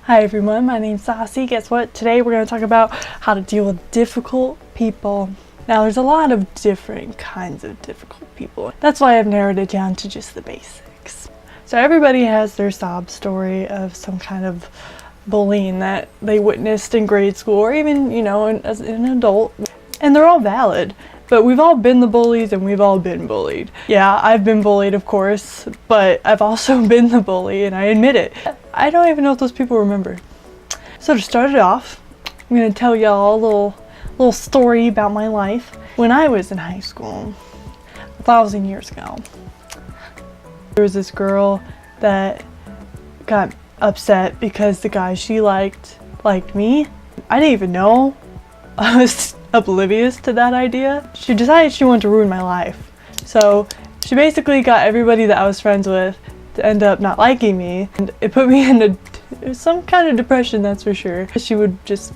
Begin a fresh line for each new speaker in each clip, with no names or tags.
Hi everyone, my name's Saucey. Guess what? Today we're going to talk about how to deal with difficult people. Now there's a lot of different kinds of difficult people. That's why I've narrowed it down to just the basics. So everybody has their sob story of some kind of bullying that they witnessed in grade school or even, as an adult. And they're all valid. But we've all been the bullies and we've all been bullied. Yeah, I've been bullied, of course, but I've also been the bully and I admit it. I don't even know if those people remember. So to start it off, I'm gonna tell y'all a little story about my life. When I was in high school, 1,000 years ago, there was this girl that got upset because the guy she liked me. I didn't even know. I was oblivious to that idea. She decided she wanted to ruin my life. So she basically got everybody that I was friends with to end up not liking me. And it put me into some kind of depression, that's for sure. She would just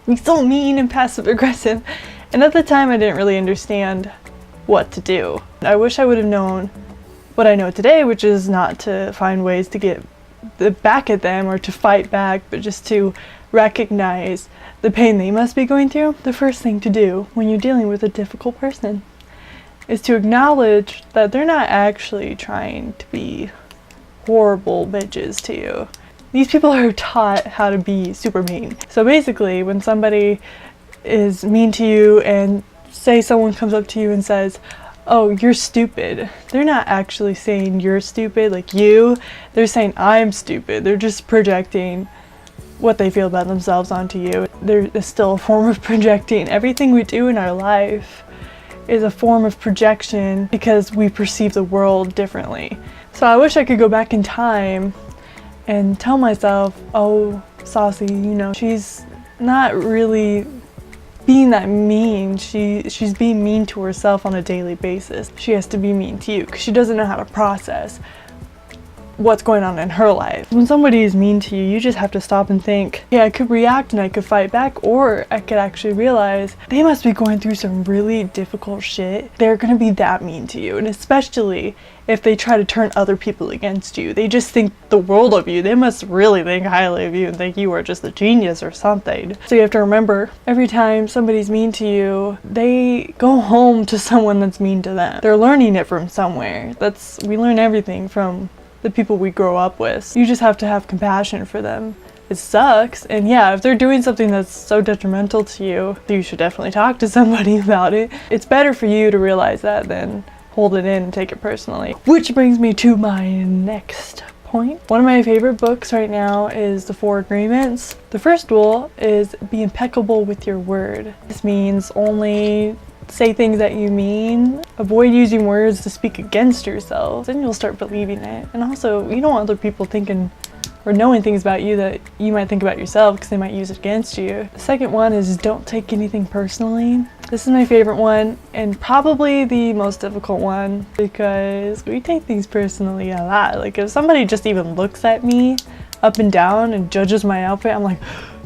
be so mean and passive aggressive. And at the time I didn't really understand what to do. I wish I would have known what I know today, which is not to find ways to get back at them or to fight back, but just to recognize the pain they must be going through. The first thing to do when you're dealing with a difficult person is to acknowledge that they're not actually trying to be horrible bitches to you. These people are taught how to be super mean. So basically, when somebody is mean to you and say someone comes up to you and says, "Oh, you're stupid," they're not actually saying you're stupid, like you. They're saying I'm stupid. They're just projecting what they feel about themselves onto you. There's still a form of projecting. Everything we do in our life is a form of projection because we perceive the world differently. So I wish I could go back in time and tell myself, "Oh, Saucey, she's not really being that mean. She's being mean to herself on a daily basis. She has to be mean to you because she doesn't know how to process what's going on in her life." When somebody is mean to you, you just have to stop and think, yeah, I could react and I could fight back, or I could actually realize they must be going through some really difficult shit. They're gonna be that mean to you, and especially if they try to turn other people against you. They just think the world of you. They must really think highly of you and think you are just a genius or something. So you have to remember, every time somebody's mean to you, they go home to someone that's mean to them. They're learning it from somewhere. We learn everything from the people we grow up with. You just have to have compassion for them. It sucks, and yeah, if they're doing something that's so detrimental to you, you should definitely talk to somebody about it. It's better for you to realize that than hold it in and take it personally. Which brings me to my next point. One of my favorite books right now is The 4 Agreements. The first rule is be impeccable with your word. This means only say things that you mean. Avoid using words to speak against yourself. Then you'll start believing it. And also, you don't want other people thinking or knowing things about you that you might think about yourself because they might use it against you. The second one is don't take anything personally. This is my favorite one and probably the most difficult one because we take things personally a lot. Like if somebody just even looks at me up and down and judges my outfit, I'm like,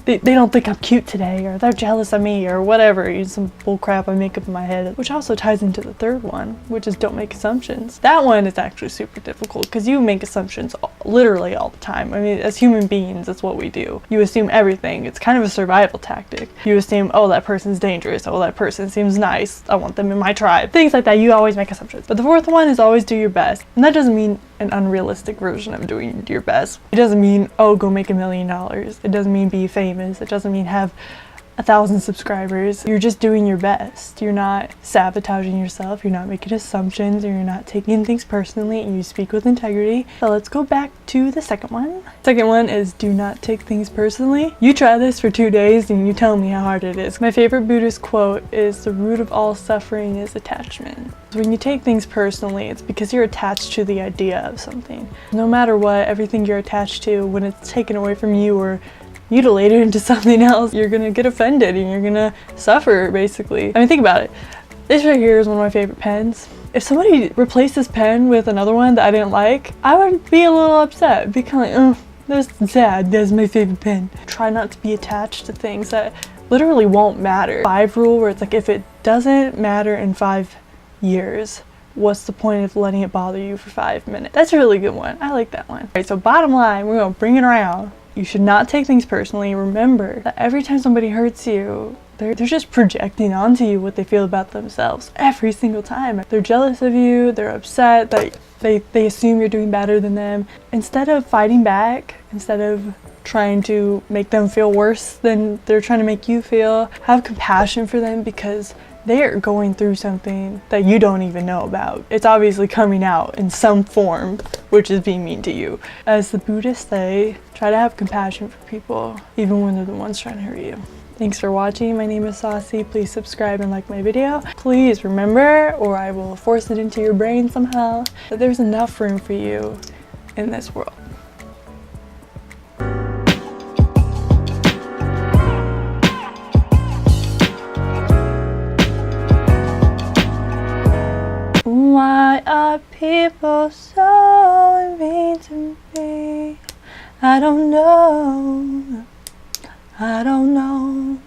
they don't think I'm cute today, or they're jealous of me, or whatever. Some bull crap I make up in my head. Which also ties into the third one, which is don't make assumptions. That one is actually super difficult because you make assumptions literally all the time. I mean, as human beings, that's what we do. You assume everything. It's kind of a survival tactic. You assume, oh, that person's dangerous. Oh, that person seems nice. I want them in my tribe. Things like that. You always make assumptions. But the fourth one is always do your best. And that doesn't mean an unrealistic version of doing your best. It doesn't mean, oh, go make $1 million. It doesn't mean be famous. It doesn't mean have 1,000 subscribers. You're just doing your best. You're not sabotaging yourself. You're not making assumptions, or you're not taking things personally, and you speak with integrity. So let's go back to the second one. Second one is do not take things personally. You try this for 2 days and you tell me how hard it is. My favorite Buddhist quote is, "The root of all suffering is attachment." When you take things personally, it's because you're attached to the idea of something. No matter what, everything you're attached to, when it's taken away from you or mutilated into something else, you're gonna get offended and you're gonna suffer, basically. I mean, think about it. This right here is one of my favorite pens. If somebody replaced this pen with another one that I didn't like, I would be a little upset. Be kind of like, oh, that's sad, that's my favorite pen. Try not to be attached to things that literally won't matter. 5 rule, where it's like, if it doesn't matter in 5 years, what's the point of letting it bother you for 5 minutes? That's a really good one. I like that one. Alright, so bottom line, we're gonna bring it around. You should not take things personally. Remember that every time somebody hurts you, they're just projecting onto you what they feel about themselves every single time. They're jealous of you, they're upset, that they assume you're doing better than them. Instead of fighting back, instead of trying to make them feel worse than they're trying to make you feel, have compassion for them, because they are going through something that you don't even know about. It's obviously coming out in some form, which is being mean to you. As the Buddhists say, try to have compassion for people, even when they're the ones trying to hurt you. Thanks for watching. My name is Saucey. Please subscribe and like my video. Please remember, or I will force it into your brain somehow, that there's enough room for you in this world. Why are people so mean to me? I don't know. I don't know.